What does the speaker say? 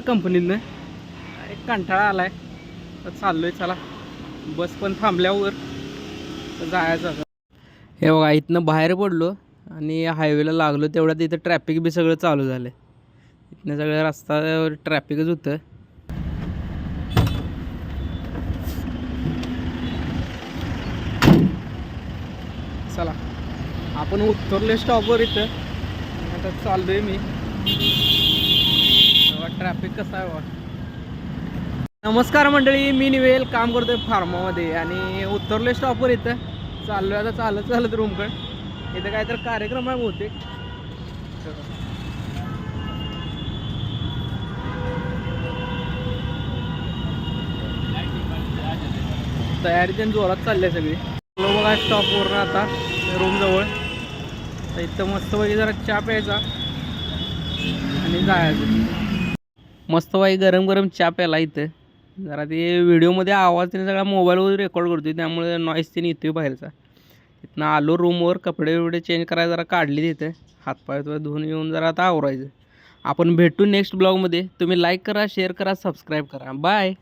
कंपनीतनं एक कंटाळा आलाय तर चाललोय. चला बस पण थांबल्यावर जायचं. हे बघा इथनं बाहेर पडलो आणि हायवेला लागलो तेवढ्यात इथं ट्रॅफिक बी सगळं चालू झालं. इथनं सगळं रस्त्यावर ट्रॅफिकच होतं. चला आपण उतरले स्टॉपवर. इथं आता चाललोय मी. ट्रॅफिक कसं आहे बघा. नमस्कार मंडळी, मी निवेल काम करतोय फार्मामध्ये आणि उतरलोय स्टॉपवर. इथं चाललोय आता चालत चालत रूमकडे. इथं काहीतरी कार्यक्रम आहे बहुतेक. तयारी त्यांनी जोरात चालली आहे सगळी. बघा स्टॉपवर आता रूम जवळ. तर इथं मस्तपैकी जरा चहा प्यायचा आणि जायचं. मस्तपैकी गरम गरम चहा प्यायला. इथं जरा ते व्हिडिओमध्ये आवाज त्याने सगळा मोबाईलवर रेकॉर्ड करतोय त्यामुळे नॉईस त्याने येतोय बाहेरचा. तिथनं आलो रूमवर, कपडे बिपडे चेंज करायला जरा काढली. तिथे हातपाय धुवून येऊन जरा आता आवरायचं. आपण भेटू नेक्स्ट ब्लॉगमध्ये. तुम्ही लाईक करा, शेअर करा, सबस्क्राईब करा. बाय.